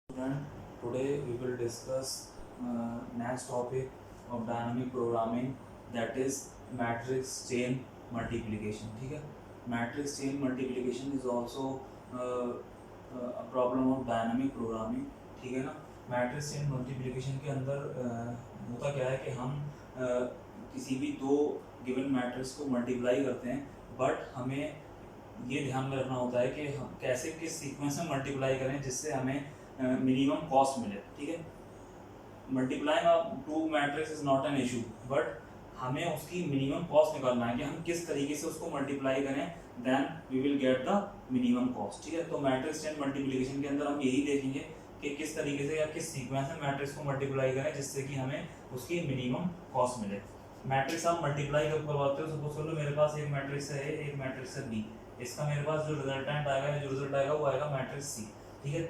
Student, today we will discuss next topic of dynamic programming, that is matrix chain multiplication. ठीक है, matrix chain multiplication is also a problem of dynamic programming. ठीक है ना, matrix chain multiplication के अंदर होता क्या है कि हम किसी भी दो गिवन मैट्रिक्स को मल्टीप्लाई करते हैं, बट हमें ये ध्यान में रखना होता है कि हम कैसे किस सीक्वेंस में मल्टीप्लाई करें जिससे हमें मिनिमम कॉस्ट मिले. ठीक है, multiplying two matrix is not an issue, but हमें उसकी मिनिमम कॉस्ट निकालना है कि हम किस तरीके से उसको मल्टीप्लाई करें, then we will get the minimum cost. ठीक है, तो मैट्रिक्स चेन मल्टीप्लिकेशन के अंदर हम यही देखेंगे कि किस तरीके से या किस सीक्वेंस में मैट्रिक्स को मल्टीप्लाई करें जिससे कि हमें उसकी मिनिमम कॉस्ट मिले. मैट्रिक्स आप मल्टीप्लाई कब करवाते हो? सपोज कर लो मेरे पास एक मैट्रिक्स है A, एक मैट्रिक्स है B. इसका मेरे पास जो रिजल्टेंट आएगा, जो रिजल्ट आएगा वो आएगा मैट्रिक्स C. ठीक है,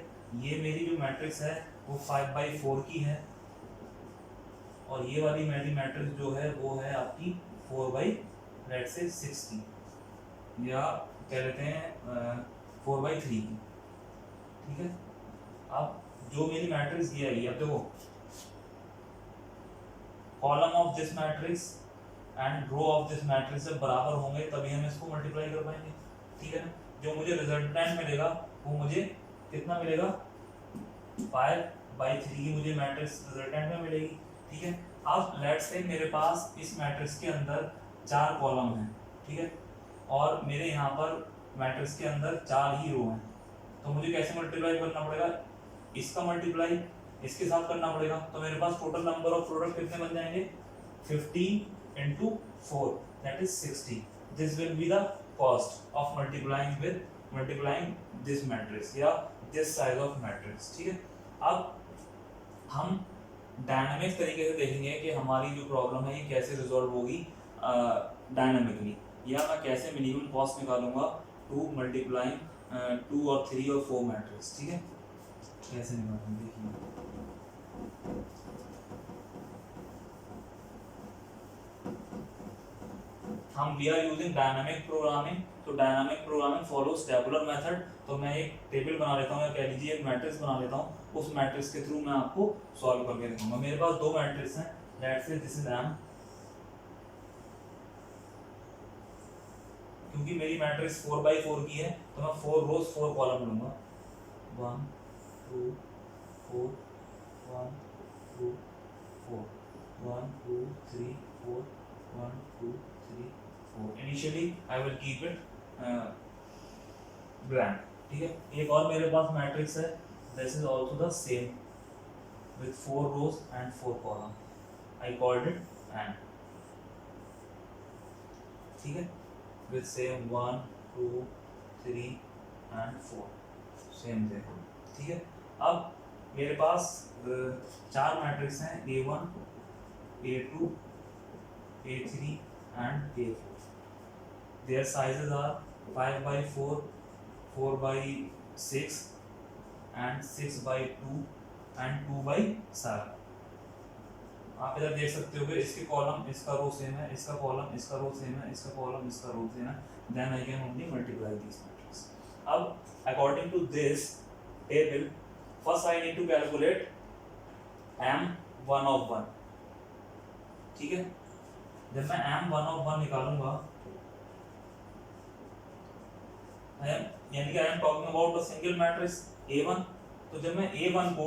ये मेरी जो मैट्रिक्स है वो 5/4 की है, और ये वाली मेरी मैट्रिक्स जो है वो है आपकी 4/6 की, या क्या लेते हैं 4/3 की. ठीक है, अब जो मेरी मैट्रिक्स ये आएगी, अब देखो column of this matrix and row of this matrix जब बराबर होंगे तभी हम इसको मल्टीप्लाई कर पाएंगे. ठीक है ना, जो मुझे रिजल्टेंट मिलेगा वो मुझे कितना मिलेगा, 5/3 की मुझे मैट्रिक्स रिजल्टेंट में मिलेगी. ठीक है, अब लेट्स से मेरे पास इस मैट्रिक्स के अंदर 4 कॉलम हैं. ठीक है, और मेरे यहाँ पर मैट्रिक्स के अंदर 4 ही रो हैं, तो मुझे कैसे मल्टीप्लाई करना पड़ेगा? इसका मल्टीप्लाई इसके साथ करना पड़ेगा. तो मेरे पास टोटल नंबर ऑफ प्रोडक्ट कितने बन जाएंगे? 15 into 4, that is 60. This will be the cost of multiplying this matrix या this size of matrix. ठीक है, अब हम डायनामिक तरीके से देखेंगे कि हमारी जो प्रॉब्लम है ये कैसे रिजॉल्व होगी डायनामिकली, या मैं कैसे मिनिमम कॉस्ट निकालूंगा टू मल्टीप्लाइंग 2 और 3 और 4 मैट्रिक्स. ठीक है, कैसे निकालूंगा देखिए. हम we are using dynamic programming, तो dynamic programming follows tabular method. तो मैं एक टेबल बना लेता हूँ, या कह लीजिए एक मैट्रिक्स बना लेता हूँ, उस मैट्रिक्स के थ्रू मैं आपको सॉल्व करके दिखाऊंगा. मेरे पास दो मैट्रिक्स हैं, let's say this is M. क्योंकि मेरी मैट्रिक्स 4/4 की है तो मैं 4 रोज 4 कॉलम लूंगा. 1 2 4 1 2 4 1 2 3 4 1 2 3 4. Initially I will keep it blank. ठीक है, एक और मेरे पास मैट्रिक्स है, this is also the same with 4 rows and 4 column. I called it N. ठीक है, with same 1 2 3 and 4 same there. ठीक है, अब मेरे पास 4 मैट्रिक्स हैं, A1 A2 A3 and A4. Their sizes are 5/4, 4/6 and 6/2 and 2/7. आप इधर देख सकते हो कि इसके कॉलम इसका रो सेम है, इसका कॉलम इसका रो सेम है, इसका कॉलम इसका रो सेम है. Then I can only multiply this matrix. अब according to this table, first I need to calculate M1 of 1. ठीक है, जब मैं M1 of 1 निकालूंगा, यानी कि I am talking about a single matrix A1. तो जब मैं A1 को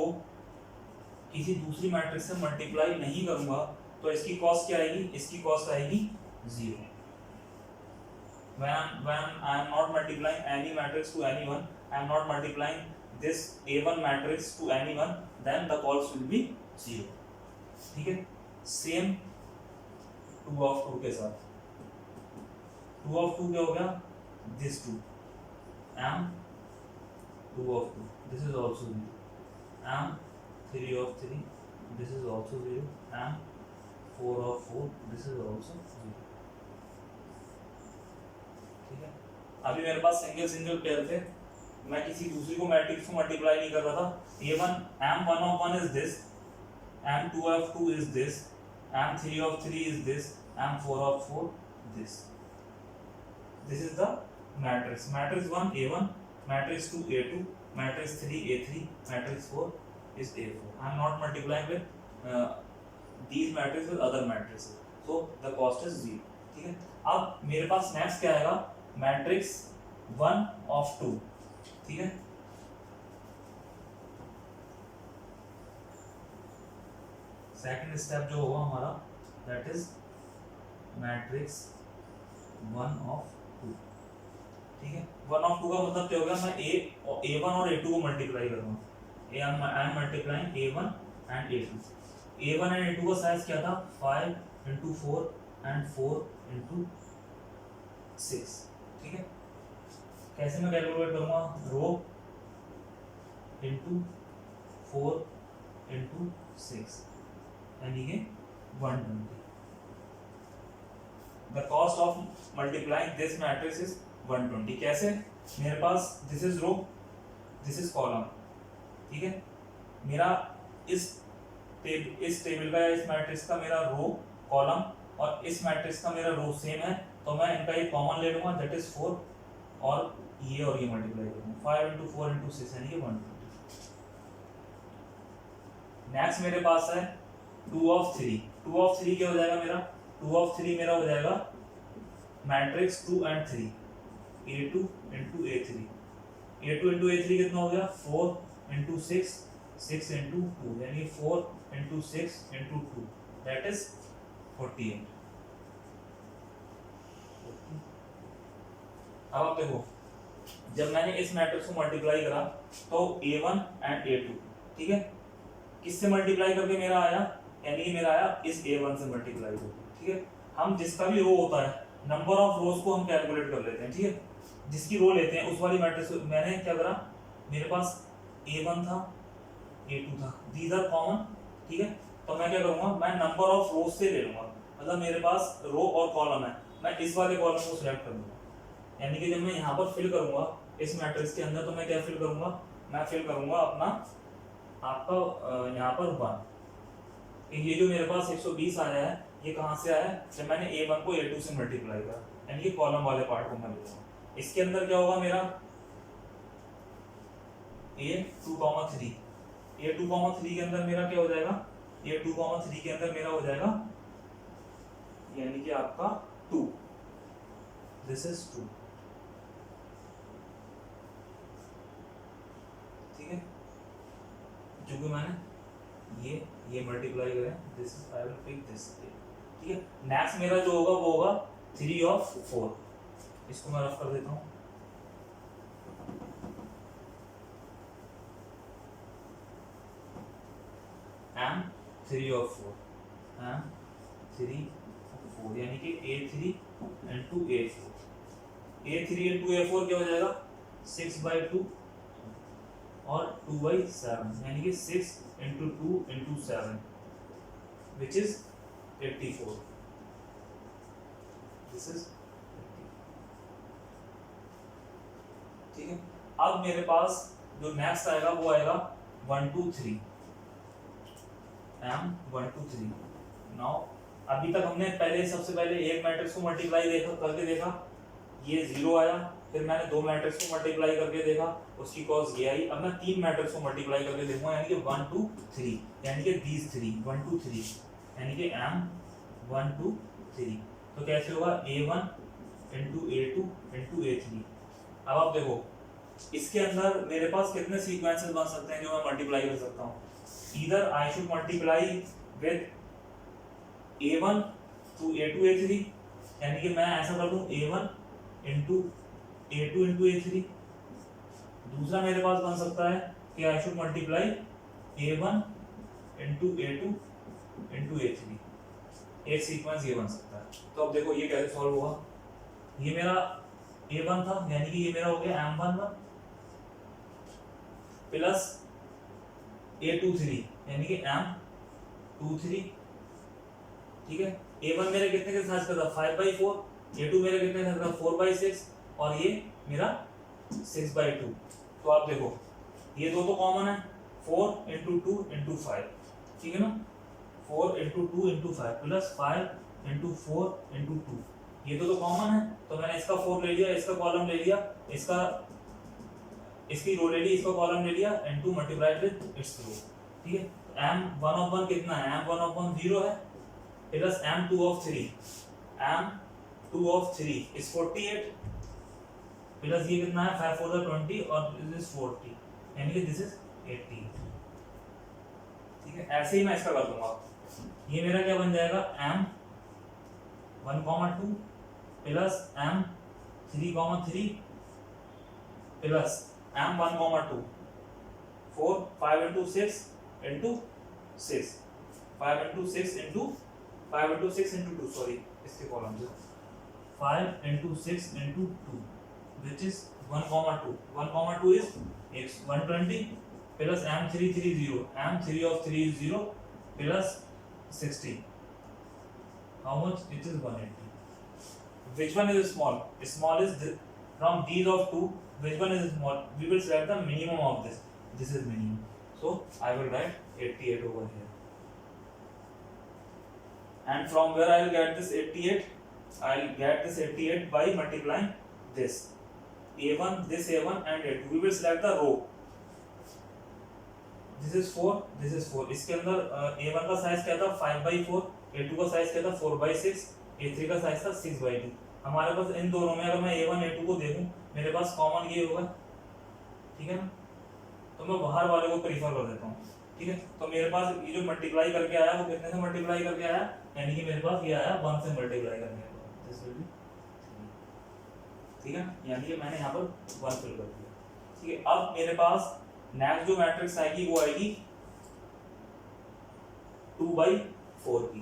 किसी दूसरी मैट्रिक्स से मल्टीप्लाई नहीं करूंगा तो इसकी कॉस्ट क्या आएगी? इसकी कॉस्ट आएगी 0. when I am not multiplying any matrix to anyone, I am not multiplying this A1 matrix to anyone, then the cost will be 0. ठीक है, सेम 2 of 2 के साथ. 2 of 2 क्या हो गया? this 2 M 2 of 2, this is also 0. M 3 of 3, this is also 0. M 4 of 4, this is also 0. ठीक है, अभी मेरे पास सिंगल पेयर थे, मैं किसी दूसरी को मैट्रिक्स को मल्टीप्लाई नहीं कर रहा था. A1 M1 of 1 is this, M2 of 2 is this, M3 of 3 is this, M4 of 4 this. This is the matrix. Matrix 1 A1, matrix 2 A2, matrix 3 A3, matrix 4 is A4. I am not multiplying with these matrices with other matrices, so the cost is 0. ठीक है, अब मेरे पास next क्या आएगा, matrix 1 of 2. ठीक है, second step जो होगा हमारा दैट इज मैट्रिक्स 1 of 2. ठीक है, 1 of 2 का मतलब क्या हो गया, मैं A1 और A2 को मल्टीप्लाई करूंगा. I am multiplying A1 and A2. A1 and A2 का साइज क्या था, 5 into 4 and 4 into 6. ठीक है, कैसे मैं कैलकुलेट करूंगा, रो इंटू 4 into 6 यानी कि 120. The cost of multiplying this matrix is 120. कैसे, मेरे पास this is row, this is column. ठीक है, मेरा इस टेबल का या इस मैट्रिक्स का मेरा रो कॉलम और इस मैट्रिक्स का मेरा रो सेम है, तो मैं इनका एक कॉमन ले लूंगा दैट इज 4 और ये मल्टीप्लाई करूंगा 5 into 4 into 6 यानी कि 120. नेक्स्ट मेरे पास है 2 of 3. 2 of 3 क्या हो जाएगा मेरा, 2 of 3 मेरा हो जाएगा matrix 2 and 3, A2 into A3. A2 into A3 कितना हो गया, 4 into 6, 6 into 2 यानी 4 into 6 into 2 that is 48. अब आप देखो, जब मैंने इस मैट्रिक्स को मल्टीप्लाई करा तो A1 and A2, ठीक है, किससे मल्टीप्लाई करके मेरा आया, यानी कि मेरा आया इस A1 से मल्टीप्लाई करके. ठीक है, हम जिसका भी रो होता है नंबर ऑफ रोज को हम कैलकुलेट कर लेते हैं. ठीक है, जिसकी रो लेते हैं उस वाली मैट्रिक्स मैंने क्या करा, मेरे पास A1 था, A2 था, दीज आर कॉमन. ठीक है, तो मैं क्या करूंगा, मैं नंबर ऑफ रोज से ले लूंगा, मतलब मेरे पास रो और कॉलम है, मैं इस वाले कॉलम को सिलेक्ट कर लूंगा. यानी कि जब मैं यहाँ पर फिल करूंगा इस मैट्रिक्स के अंदर, तो मैं क्या फिल करूंगा, मैं फिल करूंगा अपना आपका यहाँ पर 1. ये जो मेरे पास 120 आया है ये कहाँ से आया है, जब मैंने A1 को A2 से मल्टीप्लाई करा, यानी कि कॉलम वाले पार्ट को मैं लूंगा. इसके अंदर क्या होगा मेरा A2,3. A2,3 के अंदर मेरा क्या हो जाएगा, A2,3 के अंदर मेरा हो जाएगा यानी कि आपका 2. This is 2. ठीक है, जो कि मैंने ये मल्टीप्लाई करें, this is I will pick this. ठीक है, नेक्स्ट मेरा जो होगा वो होगा 3 of 4. इसको मैं रफ कर देता हूं. एम 3 of 4, एम 3 of 4 यानी कि A3 into A4. A3 into A4 क्या हो जाएगा, 6/2 और 2/7 यानी कि 6 into 2 into 7 which is 84. This is 80. ठीक है, अब मेरे पास जो नेक्स्ट आएगा वो आएगा 1 2 3. M 1 2 3. नाउ अभी तक हमने सबसे पहले एक मैट्रिक्स को मल्टीप्लाई करके देखा, ये 0 आया, फिर मैंने 2 मैट्रिक्स को मल्टीप्लाई करके देखा, उसकी कॉस्ट ये आई. अब मैं 3 मैट्रिक्स को मल्टीप्लाई करके देखूंगा, यानी कि 1 2 3 यानी कि these 3 1 2 3 यानी कि M 1 2 3. तो कैसे होगा, A1 into A2 into A3. अब आप देखो इसके अंदर मेरे पास कितने सीक्वेंसेस बन सकते हैं जो मैं मल्टीप्लाई कर सकता हूँ. Either I should multiply with A1 to A2 A3, यानी कि मैं ऐसा कर दूं A1 into A2 into A3. दूसरा मेरे पास बन सकता है कि I should multiply A1 into A2 into A3. एक सीक्वेंस ये बन सकता है. तो अब देखो ये कैसे सॉल्व होगा, ये मेरा A1 था यानी कि ये मेरा हो गया M11 प्लस A23 यानी कि M23. ठीक है, A1 मेरे कितने के साथ का था 5/4, A2 मेरे कितने का था 4/6 और ये मेरा 6/2. तो आप देखो ये दो तो कॉमन है, 4 into 2 into 5. ठीक है ना, 4 into 2 into 5 plus 5 into 4 into 2. ये तो कॉमन है, तो मैंने इसका 4 ले लिया, इसका कॉलम ले लिया, इसका इसकी रो ले ली, इसका कॉलम ले लिया, इनटू मल्टीप्लाइड विद इट्स रो, ठीक है। m1 कितना है, m1 0 है, प्लस m2 इज 48, प्लस ये कितना है 5 4 20 और दिस इज 40, यानी कि दिस इज 80, ठीक है। ऐसे ही मैं इसका कर दूंगा, ये मेरा क्या बन जाएगा m1 2 plus m3 plus m1 2 4 5 into 6 into 6 5 into 6 into 5 into 6 into 2 sorry इसके कॉलम से 5 into 6 into 2 which is 1 2 is x 120 plus m3 of 3 is 0 plus 60, how much it is 180. Which one is small? Small is from these of two, which one is small? We will select the minimum of this. This is minimum, so I will write 88 over here. And from where I will get this 88? I will get this 88 by multiplying this a1, this a1 and a2. We will select the row. This is 4, this is 4. इसके अंदर a1 का size क्या था 5/4, a2 का size क्या था 4/6, a3 का size था 6/2. हमारे पास इन दोनों में अगर मैं a1 a2 को देखूं, मेरे पास कॉमन ये होगा, ठीक है ना, तो मैं बाहर वाले को प्रीफर कर देता हूँ, ठीक है। तो मेरे पास ये जो मल्टीप्लाई करके आया वो कितने से मल्टीप्लाई करके आया, यानी कि मेरे पास ये आया 1 से मल्टीप्लाई करने के बाद, दिस विल बी, ठीक है, यानी कि मैंने यहाँ पर 1 फिल कर दिया, ठीक है। अब मेरे पास नेक्स्ट जो मैट्रिक्स आएगी वो आएगी 2/4 की,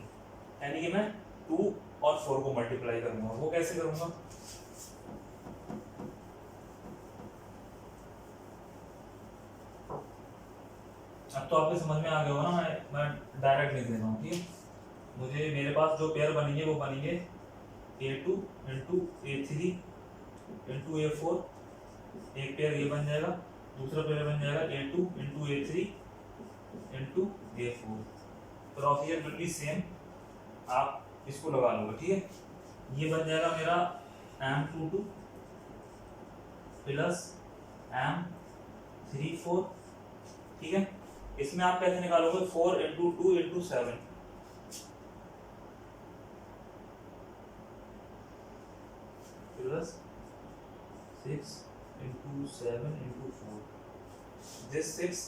यानी कि मैं 2 और 4 को मल्टीप्लाई करूंगा। वो कैसे करूंगा, अब तो आपके समझ में आ गया होगा ना, मैं डायरेक्ट लिख देता हूँ, ठीक है। मुझे मेरे पास जो पेयर बनेंगे वो बनेंगे a2 into a3 into a4, एक पेयर ये बन जाएगा, दूसरा पेयर बन जाएगा a2 into a3 into a4, procedure will be same, आप इसको लगा लो, ठीक है। ये बन जाएगा मेरा m22 प्लस m34, ठीक है। इसमें आप कैसे निकालोगे, 4 into 2 into 7, plus 6 into 7 into 4, this 6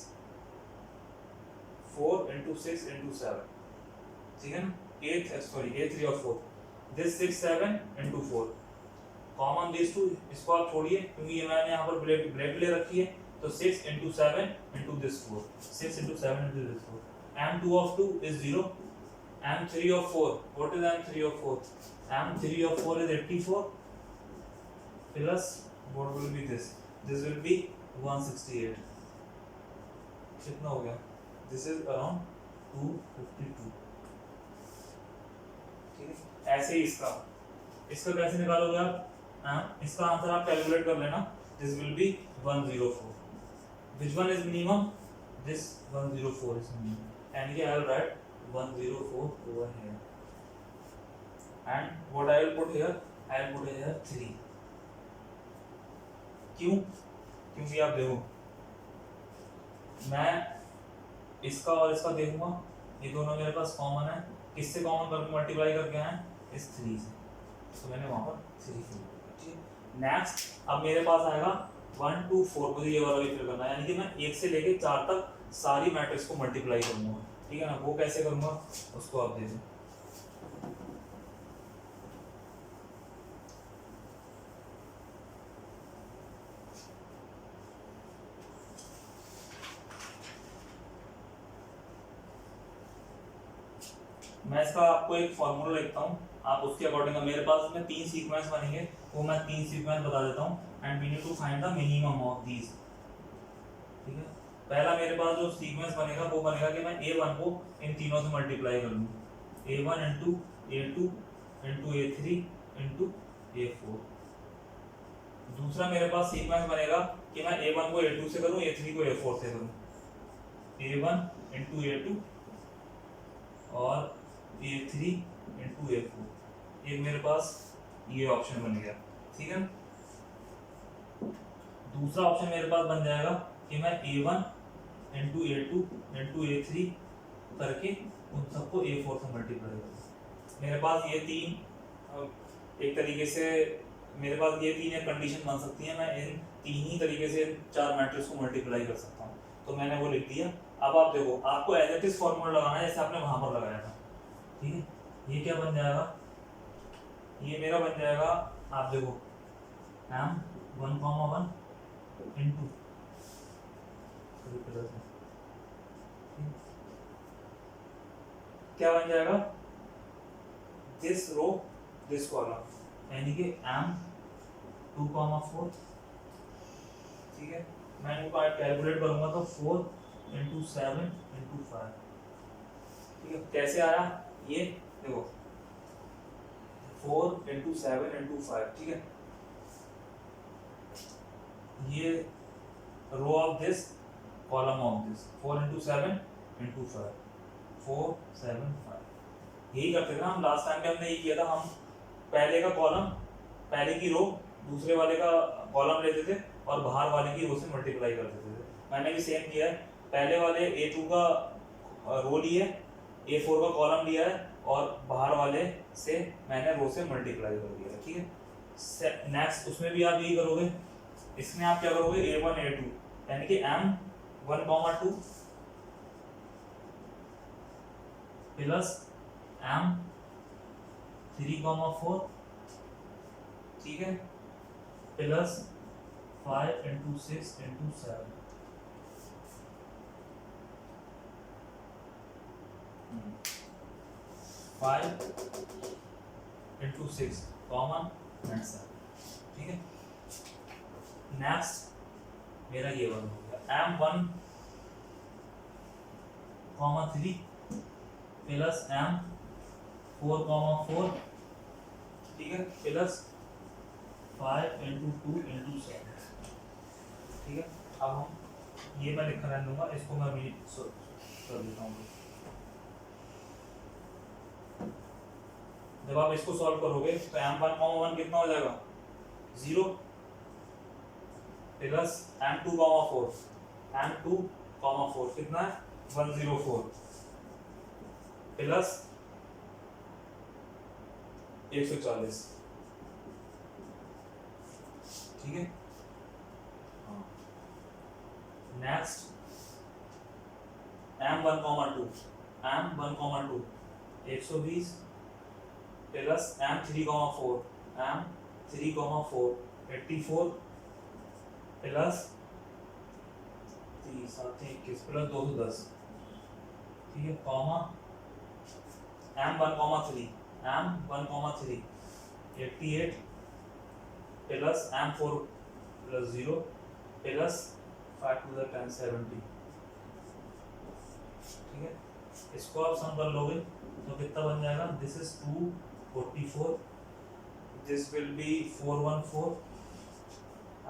4 into 6 into 7, ठीक है ना, a3 और 4, this 6 7 into 4, common this to, इसको आप छोड़िए क्योंकि ये मैंने यहाँ पर ब्रेक ले रखी है, तो 6 into 7 into this 4, 6 into 7 into this 4, m2 of 2 is 0, m3 of 4, what is m3 of 4, m3 of 4 is 84 plus what will be this will be 168, कितना हो गया, this is around 252, ठीक है। ऐसे ही इसका कैसे निकालोगे आप, इसका आंसर आप कैलकुलेट कर लेना, this will be 104, which one is minimum, this 104 is minimum, and here I will write 104 over here, and what I will put here, I will put here 3, क्यों, क्योंकि आप देखो मैं इसका और इसका देखूंगा, ये दोनों मेरे पास कॉमन है, किससे कॉमन करके मल्टीप्लाई करके आए, इस 3 से, तो मैंने वहां पर 3 फिल किया, ठीक है। नेक्स्ट अब मेरे पास आएगा 1 2 4, मुझे ये वाला भी फिल करना है, यानी कि मैं 1 से लेके 4 तक सारी मैट्रिक्स को मल्टीप्लाई करूंगा, ठीक है ना। वो कैसे करूंगा उसको आप देखो, मैं इसका आपको एक फॉर्मूला लिखता हूँ, आप उसके अकॉर्डिंग, मेरे पास में 3 सीक्वेंस बनेंगे, वो मैं 3 सीक्वेंस बता देता हूँ, and we need to find the minimum of these, ठीक है। पहला मेरे पास जो सीक्वेंस बनेगा वो बनेगा कि मैं a1 को इन तीनों से मल्टीप्लाई कर लूँ, a1 into a2 into a3 into a4। दूसरा मेरे पास सीक्वेंस बनेगा कि मैं a1 को a2 से करूँ, a3 को a4 से करूँ, a1 into a2 और a3 into a4, एक मेरे पास ये ऑप्शन बन गया, ठीक है। दूसरा ऑप्शन मेरे पास बन जाएगा कि मैं A1 into A2 into A3 करके उन सबको A4 से मल्टीप्लाई करूँ। मेरे पास ये तीन एक तरीके से मेरे पास ये तीन एक कंडीशन बन सकती है, मैं इन तीन ही तरीके से चार मैट्रिक्स को मल्टीप्लाई कर सकता हूँ। तो मैंने वो लिख दिया। अब आप देखो, आपको एज इट इज फॉर्मूला लगाना है जैसे आपने वहां पर लगाया था, ठीक है। ये क्या बन जाएगा, ये मेरा बन जाएगा, आप देखो M1,1 इंटू क्या बन जाएगा, दिस रो दिस कॉलम, यानी कि M2,4, ठीक है। मैं इनको कैलकुलेट करूंगा तो 4 इंटू 7 इंटू 5, ठीक है। कैसे आया ये देखो, 4 इंटू 7 इंटू 5, ठीक है। ये row of this column of this 4 into 7 into 5, 4 7 5। यही करते थे ना हम लास्ट टाइम पे, हमने ये किया था, हम पहले का कॉलम पहले की रो दूसरे वाले का कॉलम लेते थे और बाहर वाले की रो से मल्टीप्लाई कर देते थे। मैंने भी सेम किया है, पहले वाले A2 का रो लिया, A4 का कॉलम लिया है और बाहर वाले से मैंने रो से मल्टीप्लाई कर दिया, ठीक है। नेक्स्ट उसमें भी आप यही करोगे, इसमें आप क्या करोगे, A1 A2 यानी कि M1,2 प्लस M3,4, ठीक है, plus 5 into 6 into 7, 5 into 6 common and 7, ठीक है। नेक्स्ट मेरा ये वन हो गया M1,3 प्लस M4,4, ठीक है, प्लस 5 इंटू 2 इंटू 7, ठीक है। अब हम ये मैं लिखा रहने दूंगा, इसको मैं अभी कर देता हूँ। जब आप इसको सॉल्व करोगे तो M1,1 कितना हो जाएगा, 0 प्लस M2,4, M2,4 कितना है, 104 प्लस 140, ठीक है। Next M1,2 120 plus M3,4 84 plus 21 plus 210, ठीक है, comma M1,3 88 plus M4 plus 0 plus 5 to the 10 70, ठीक है। इसको आप सम कर लोगे तो कितना बन जाएगा, this is 244, this will be 414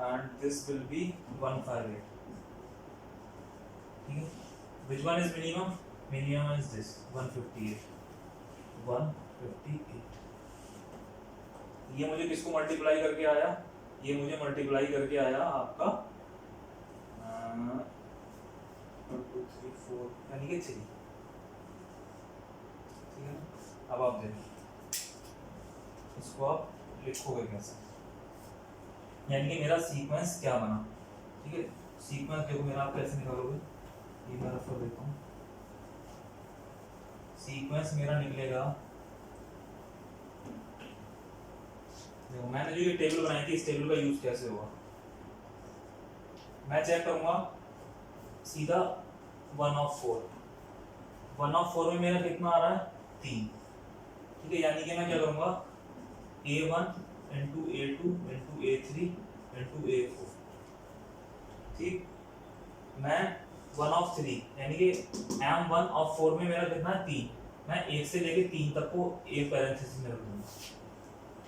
and this will be 158, ठीक है। which one is minimum, minimum is this 158, 158। ये मुझे किसको मल्टीप्लाई करके आया, ये मुझे मल्टीप्लाई करके आया आपका 1 2 3 4 यानी कि 3, ठीक है। अब आप देखो इसको आप लिखोगे कैसे, यानी कि मेरा सीक्वेंस क्या बना, ठीक है। सीक्वेंस देखो मेरा, आप कैसे निकालोगे, ये मैं रफ कर देता हूँ। सीक्वेंस मेरा निकलेगा, देखो मैंने जो ये टेबल बनाई थी, इस टेबल का यूज कैसे होगा, मैं चेक करूंगा सीधा 1 of 4 में मेरा कितना आ रहा है, 3, ठीक है। यानी कि मैं क्या करूंगा, A1 into A2 into A3 into A4, ठीक। मैं 1 of 3 यानी कि M1 of 4 में मेरा कितना है, 3, मैं 1 से लेके 3 तक को एक पैरेंथेसिस में रख दूंगा,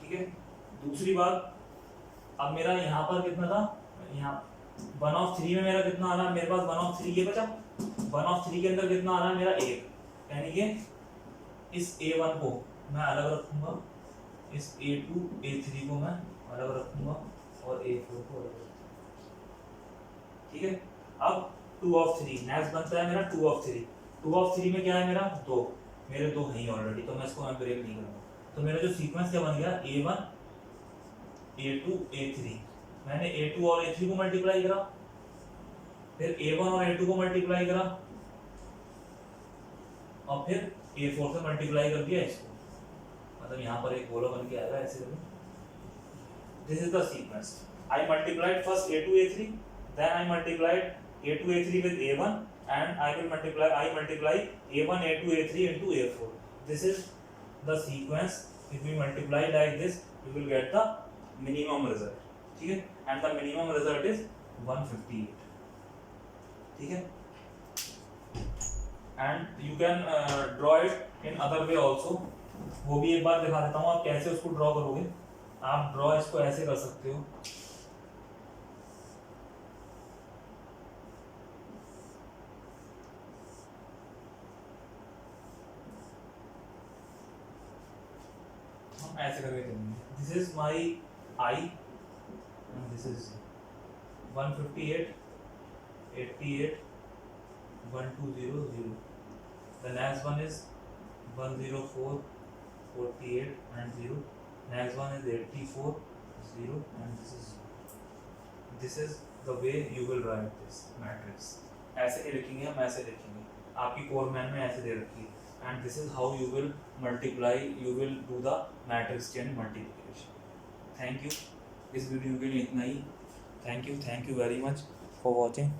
ठीक है। दूसरी बात, अब मेरा यहाँ पर कितना था, यहाँ 1 of 3 में मेरा कितना आ रहा है, मेरे पास 1 of 3 ये बचा, 1 of 3 के अंदर कितना आ रहा है मेरा 1, यानी कि इस A1 को मैं अलग रखूंगा, इस A2 A3 को मैं अलग रखूंगा और A4 को अलग रखूंगा, ठीक है। अब 2 ऑफ 3 नेक्स्ट बनता है मेरा 2 ऑफ 3। 2 ऑफ 3 में क्या है मेरा 2, मेरे 2 हैं ही ऑलरेडी, तो मैं इसको मैं ब्रेक नहीं करूँगा। तो मेरा जो सीक्वेंस क्या बन गया A1 A2 A3, मैंने A2 और A3 को मल्टीप्लाई करा, फिर A1 और A2 को मल्टीप्लाई करा, और फिर A4 से मल्टीप्लाई कर दिया इसको, मतलब यहाँ पर एक गोला बन के आएगा ऐसे करके। This is the sequence. I multiplied first A2 A3, then I multiplied A2 A3 with A1, and I multiply A1 A2 A3 into A4. This is the sequence. If we multiply like this, we will get the minimum result. ठीक है, and the minimum result is 158. ठीक है, and you can draw it in other way also. वो भी एक बार दिखा देता हूँ आप कैसे उसको ड्रॉ करोगे। आप ड्रॉ इसको ऐसे कर सकते हो, ऐसे करके करेंगे। This is my I and this is 158 88 1200। The next one is 104 48 and 0। Next one is 84 0 and this is the way you will write this matrix। ऐसे ही लिखेंगे हम, ऐसे लिखेंगे, आपकी कोर मैन में ऐसे दे रखी है। And this is how you will multiply, you will do the matrix chain multiplication। Thank you। इस वीडियो के लिए इतना ही। Thank you very much for watching।